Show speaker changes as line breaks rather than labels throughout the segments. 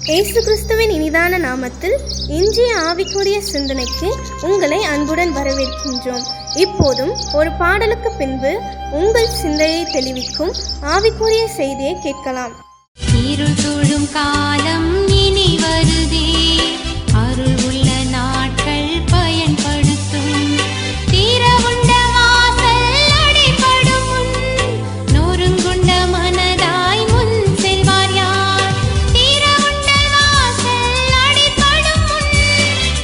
இயேசு கிறிஸ்துவின் இனிதான நாமத்தில் இன்றைய ஆவிக்குரிய சிந்தனைக்கு உங்களை அன்புடன் வரவேற்கின்றோம். இப்போதும் ஒரு பாடலுக்கு பின்பு உங்கள் சிந்தையை தெளிவிக்கும் ஆவிக்குரிய செய்தியை கேட்கலாம்.
இருள் சூழும் காலம் இனி வருதே, அருள் உள்ள நாட்கள் பயன்படுத்தும். தீரவுண்ட வாசல் அடைபடும் முன், நொறுங்குண்ட மனதாய் முன் செல்வார் யார்? தீரவுண்ட வாசல் அடைபடும் முன்,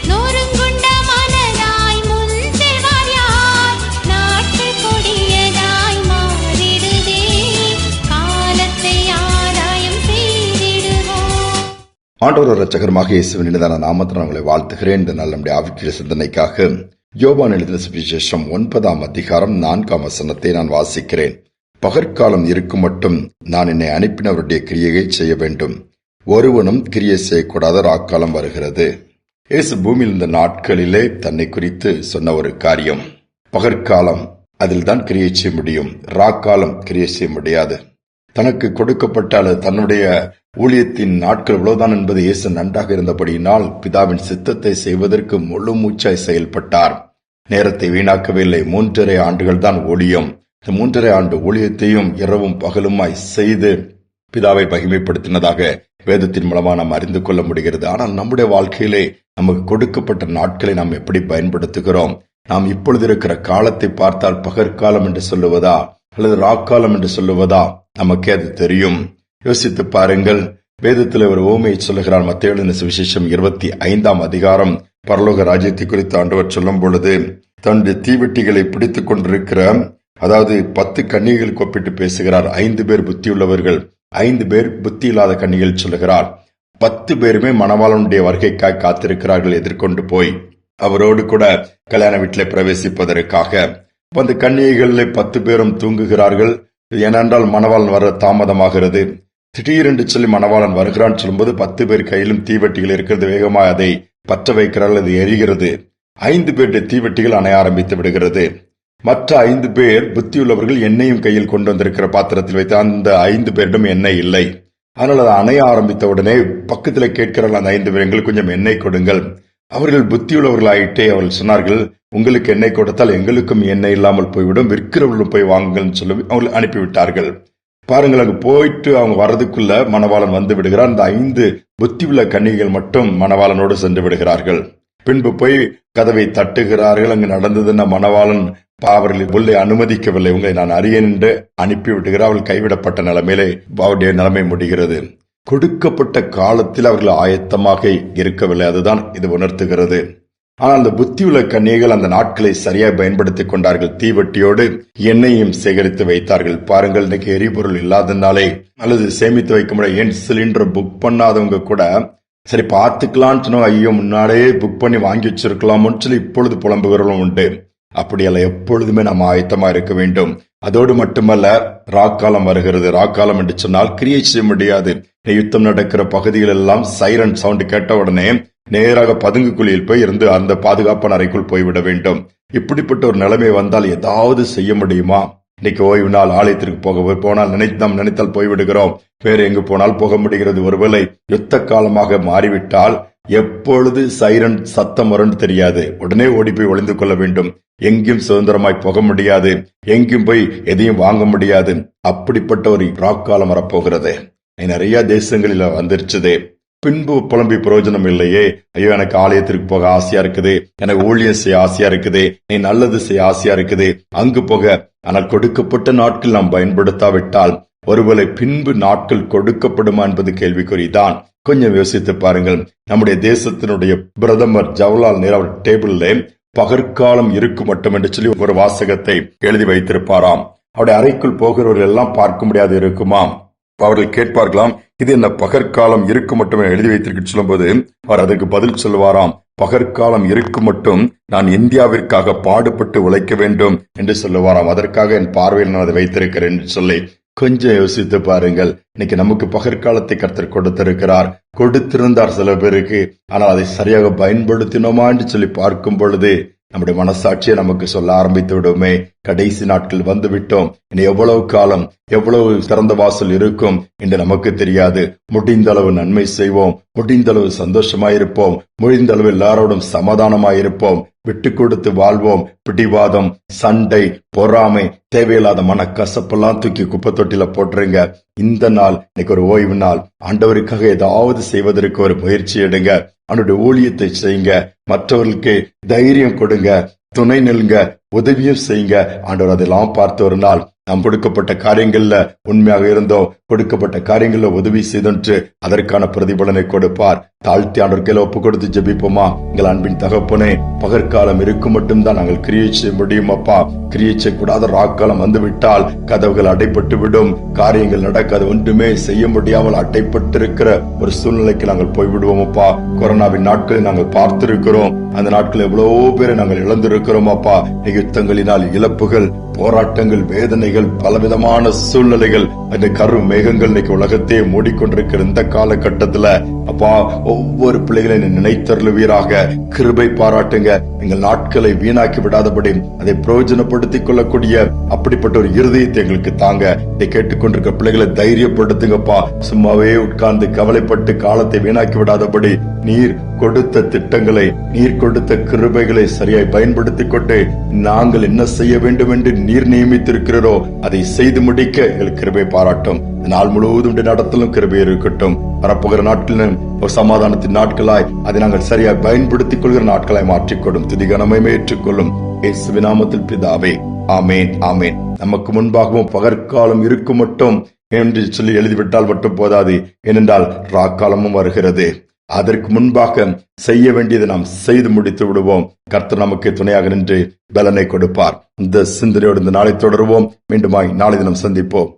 நொறுங்குண்ட மனதாய் முன் செல்வார் யார்? நாட்கள் கொடியதாய் மாறிடுதே, காலத்தை ஆதாயம் செய்திடுவோம்.
ஆண்டவர் இரட்சகருமாக இயேசுவின் இனிதான நாமத்தில் உங்களை வாழ்த்துகிறேன். இந்த நாள் நம்முடைய ஆவிக்குரிய சிந்தனைக்காக யோவான் எழுதின சுவிசேஷம் 9ஆம் அதிகாரம் 4ஆம் வசனத்தை நான் வாசிக்கிறேன். பகற்காலம் இருக்கும் மட்டும் நான் என்னை அனுப்பினவருடைய கிரியையை செய்ய வேண்டும், ஒருவனும் கிரியை செய்யக்கூடாத ராக்காலம் வருகிறது. இயேசு பூமியில் இந்த நாட்களிலே தன்னை குறித்து சொன்ன ஒரு காரியம். பகற்காலம் அதில் தான் கிரியை செய்ய முடியும், ராக்காலம் கிரியை செய்ய முடியாது. தனக்கு கொடுக்கப்பட்ட அல்லது தன்னுடைய ஊழியத்தின் நாட்கள் இவ்வளவுதான் என்பது இயேசு நன்றாக இருந்தபடியினால் பிதாவின் சித்தத்தை செய்வதற்கு முழு மூச்சாய் செயல்பட்டார். நேரத்தை வீணாக்கவில்லை. 3.5 ஆண்டுகள் தான் ஊழியம். இந்த 3.5 ஆண்டு ஊழியத்தையும் இரவும் பகலுமாய் செய்து பிதாவை மகிமைப்படுத்தினதாக வேதத்தின் மூலமா நாம் அறிந்து கொள்ள முடிகிறது. ஆனால் நம்முடைய வாழ்க்கையிலே நமக்கு கொடுக்கப்பட்ட நாட்களை நாம் எப்படி பயன்படுத்துகிறோம்? நாம் இப்பொழுது இருக்கிற காலத்தை பார்த்தால் பகற்காலம் என்று சொல்லுவதா அல்லது ராக்காலம் என்று சொல்லுவதா நமக்கே அது தெரியும். யோசித்து பாருங்கள். வேதத்தில் ஒரு ஓமையை சொல்லுகிறார். மத்தேயு எழுதின சுவிசேஷம் 25ஆம் அதிகாரம் பரலோக ராஜ்யத்தை குறித்து ஆண்டவர் சொல்லும் பொழுது தன்னுடைய தீவெட்டிகளை பிடித்துக் கொண்டிருக்கிற 10 கன்னிகைகளுக்கு ஒப்பிட்டு பேசுகிறார். 5 பேர் புத்தியுள்ளவர்கள், 5 பேர் புத்தி இல்லாத கன்னிகள் சொல்லுகிறார். 10 பேருமே மணவாளனுடைய வருகைக்காய் காத்திருக்கிறார்கள், எதிர்கொண்டு போய் அவரோடு கூட கல்யாண வீட்டிலே பிரவேசிப்பதற்காக. அந்த கன்னிகைகளில் 10 பேரும் தூங்குகிறார்கள். ஏனென்றால் மணவாளன் வர தாமதமாகிறது. திடீரென்று சொல்லி மணவாளன் வருகிறான் சொல்லும்போது 10 பேர் கையிலும் தீவெட்டிகள் இருக்கிறது. வேகமாக அதை பற்ற வைக்கிறார்கள், அது எரிகிறது. 5 பேருடைய தீவெட்டிகள் அணைய ஆரம்பித்து விடுகிறது. மற்ற 5 பேர் புத்தியுள்ளவர்கள் எண்ணெயும் கையில் கொண்டு வந்திருக்கிற பாத்திரத்தில் வைத்து அந்த 5 பேரிடம் எண்ணெய் இல்லை. அதனால் அது அணைய ஆரம்பித்த உடனே பக்கத்தில் கேட்கிறார்கள் அந்த 5 பேர், எங்களுக்கு கொஞ்சம் எண்ணெய் கொடுங்கள். அவர்கள் புத்தியுள்ளவர்கள் ஆயிட்டே அவர்கள் சொன்னார்கள், உங்களுக்கு எண்ணெய் கொடுத்தால் எங்களுக்கும் எண்ணெய் இல்லாமல் போய்விடும், விற்கிறவர்களும் போய் வாங்குங்கள் சொல்லி அவர்கள் அனுப்பிவிட்டார்கள். பாருங்கள், அங்கு போயிட்டு அவங்க வர்றதுக்குள்ள மணவாளன் வந்து விடுகிறார். அந்த 5 புத்தியுள்ள கன்னிகைகள் மட்டும் மணவாளனோடு சென்று விடுகிறார்கள். பின்பு போய் கதவை தட்டுகிறார்கள். அங்கு நடந்ததுன்னா மணவாளன் அவர்கள் உள்ளே அனுமதிக்கவில்லை. உங்களை நான் அறியேன் என்று அனுப்பி விடுகிறார். அவள் கைவிடப்பட்ட நிலைமையிலே அவருடைய நிலைமை முடிகிறது. கொடுக்கப்பட்ட காலத்தில் அவர்கள் ஆயத்தமாக இருக்கவில்லை. அதுதான் இது உணர்த்துகிறது. ஆனால் அந்த புத்தியுள்ள கன்னிகைகள் அந்த நாட்களை சரியாக பயன்படுத்திக் கொண்டார்கள். தீவெட்டியோடு எண்ணெயையும் சேகரித்து வைத்தார்கள். பாருங்கள், இன்னைக்கு எரிபொருள் இல்லாதனாலே அல்லது சேமித்து வைக்க முடியாது. ஏன் சிலிண்டர் புக் பண்ணாதவங்க கூட சரி பார்த்துக்கலான்னு சொன்னா, ஐயோ முன்னாடியே புக் பண்ணி வாங்கி வச்சிருக்கலாம்னு சொல்லி இப்பொழுது புலம்புகிறவர்களும் உண்டு. அப்படியல்ல, எப்பொழுதுமே நாம் ஆயத்தமா இருக்க வேண்டும். அதோடு மட்டுமல்ல, ராக்காலம் வருகிறது. ராக்காலம் என்று சொன்னால் கிரியை செய்ய முடியாது. யுத்தம் நடக்கிற பகுதிகள் எல்லாம் சைரன் சவுண்ட் கேட்ட உடனே நேராக பதுங்கு குழியில் போய் இருந்து அந்த பாதுகாப்பான அறைக்குள் போய்விட வேண்டும். இப்படிப்பட்ட ஒரு நிலைமை வந்தால் ஏதாவது செய்ய முடியுமா? இன்னைக்கு ஓய்வு நாள், ஆலயத்திற்கு போனால் நாம் நினைத்தால் போய்விடுகிறோம். வேற எங்கு போனால் போக முடிகிறது. ஒருவேளை யுத்த காலமாக மாறிவிட்டால் எப்பொழுது சைரன் சத்தம் வரும்னு தெரியாது. உடனே ஓடி போய் ஒளிந்து கொள்ள வேண்டும். எங்கேயும் சுதந்திரமாய் போக முடியாது, எங்கேயும் போய் எதையும் வாங்க முடியாது. அப்படிப்பட்ட ஒரு ராக்காலம் வரப்போகிறது. நிறைய தேசங்களில் வந்துருச்சுதே. பின்பு புலம்பி பிரயோஜனம் இல்லையே. ஐயோ, எனக்கு ஆலயத்திற்கு போக ஆசையா இருக்குது, எனக்கு ஊழியம் செய்ய ஆசையா இருக்குது, நீ நல்லது செய்ய ஆசையா இருக்குது, அங்கு போக. ஆனால் கொடுக்கப்பட்ட நாட்கள் நாம் பயன்படுத்தாவிட்டால் ஒருவேளை பின்பு நாட்கள் கொடுக்கப்படுமா என்பது கேள்விக்குறிதான். கொஞ்சம் யோசித்து பாருங்கள். நம்முடைய தேசத்தினுடைய பிரதமர் ஜவஹர்லால் நேரு அவர் டேபிள்ல பகற்காலம் இருக்கும் மட்டும் என்று சொல்லி ஒரு வாசகத்தை எழுதி வைத்திருப்பாராம். அவருடைய அறைக்குள் போகிறவர்கள் எல்லாம் பார்க்க முடியாது இருக்குமாம். அவர்கள் கேட்பார்களாம், இது என்ன பகற்காலம் இருக்கும் மட்டும் எழுதி வைத்திருக்கு சொல்லும் போது அவர் அதற்கு பதில் சொல்லுவாராம், பகற்காலம் இருக்கும் மட்டும் நான் இந்தியாவிற்காக பாடுபட்டு உழைக்க வேண்டும் என்று சொல்லுவாராம். அதற்காக என் பார்வையில் நான் அதை வைத்திருக்கிறேன் என்று சொல்லி கொஞ்சம் யோசித்து பாருங்கள். இன்னைக்கு நமக்கு பகற்காலத்தை கர்த்தர் கொடுத்திருந்தார் சில பேருக்கு. ஆனால் அதை சரியாக பயன்படுத்தினோமா என்று சொல்லி பார்க்கும் பொழுது நம்முடைய மனசாட்சியை நமக்கு சொல்ல ஆரம்பித்து விடுமே, கடைசி நாட்கள் வந்து விட்டோம், இனி எவ்வளவு காலம், எவ்வளவு திறந்த வாசல் இருக்கும் என்று நமக்கு தெரியாது. முடிந்த அளவு நன்மை செய்வோம், முடிந்த அளவு சந்தோஷமாயிருப்போம், முடிந்த அளவு எல்லாரோடும் சமாதானமாயிருப்போம், விட்டு கொடுத்து வாழ்வோம். பிடிவாதம், சண்டை, பொறாமை, தேவையில்லாத மனக்கசப்பெல்லாம் தூக்கி குப்பை தொட்டில போட்டுருங்க. இந்த நாள் இன்னைக்கு ஒரு ஓய்வு நாள். ஆண்டவருக்காக ஏதாவது செய்வதற்கு ஒரு முயற்சி எடுங்க. அவனுடைய ஊழியத்தை செய்யுங்க. மற்றவர்களுக்கு தைரியம் கொடுங்க, துணை நில்லுங்க, உதவியும் செய்யுங்க. ஆண்டவர் அதெல்லாம் பார்த்து ஒரு நாள் நாம் கொடுக்கப்பட்ட காரியங்கள்ல உண்மையாக இருந்தோம், கொடுக்கப்பட்ட காரியங்கள்ல உதவி செய்தொன்று அதற்கான பிரதிபலனை கொடுப்பார். தாழ்த்தி ஆண்டவர் கையில ஒப்பு கொடுத்து ஜெபிப்போமா? எங்கள் அன்பின் தகப்பனே, பகற்காலம் இருக்கும் மட்டும்தான் நாங்கள் கிரியை செய்ய முடியும் அப்பா. கிரியை செய்யக்கூடாத ராக்காலம் வந்து விட்டால் கதவுகள் அடைப்பட்டு விடும், காரியங்கள் நடக்காது, ஒன்றுமே செய்ய முடியாமல் அடைப்பட்டிருக்கிற ஒரு சூழ்நிலைக்கு நாங்கள் போய்விடுவோம் அப்பா. கொரோனாவின் நாட்களை நாங்கள் பார்த்திருக்கிறோம். அந்த நாட்கள் எவ்வளவோ பேரை நாங்கள் இழந்திருக்கிறோம் அப்பா. யுத்தங்களினால் இழப்புகள், போராட்டங்கள், வேதனைகள், பலவிதமான சூழ்நிலைகள், அந்த கரு மேகங்கள் இன்னைக்கு உலகத்தையே மூடிக்கொண்டிருக்கிற இந்த காலகட்டத்துல அப்பா, ஒவ்வொரு பிள்ளைகளையும் நினைத்தருளுவீராக. கிருபை பாராட்டுங்க. எங்கள் நாட்களை வீணாக்கி விடாதபடி அதை பிரயோஜனப்படுத்திக் கொள்ளக்கூடிய அப்படிப்பட்ட ஒரு இருதயத்தை எங்களுக்கு தாங்க. இதை கேட்டுக்கொண்டிருக்க பிள்ளைகளை தைரியப்படுத்துங்கப்பா. சும்மாவே உட்கார்ந்து கவலைப்பட்டு காலத்தை வீணாக்கி விடாதபடி நீர் கொடுத்த திட்டங்களை, நீர் கொடுத்த கிருபைகளை சரியாய் பயன்படுத்திக் கொண்டு நாங்கள் என்ன செய்ய வேண்டும் என்று நீர் நியமித்திருக்கிறோ அதை செய்து முடிக்க எங்களுக்கு கிருபை பாராட்டும். நாள் முழுவதும் நடத்தலும் கிருபை இருக்கட்டும். வரப்போகிற நாட்களிலும் ஒரு சமாதானத்தின் நாட்களாய் அதை நாங்கள் சரியாய் பயன்படுத்திக் கொள்கிற நாட்களாய் மாற்றிக்கொள்ளும். துதிகனமே ஏற்றுக்கொள்ளும். இயேசுவின் நாமத்தில் பிதாவே, ஆமேன், ஆமேன். நமக்கு முன்பாகவும் பகற்காலம் இருக்கும் மட்டும் என்று சொல்லி எழுதிவிட்டால் மட்டும் போதாது. ஏனென்றால் ராக்காலமும் வருகிறது. அதற்கு முன்பாக செய்ய வேண்டியதை நாம் செய்து முடித்து விடுவோம். கர்த்தர் நமக்கு துணையாக நின்று பலனை கொடுப்பார். இந்த சிந்தனையோடு இந்த நாளை தொடருவோம். மீண்டுமாய் நாளை தினம் சந்திப்போம்.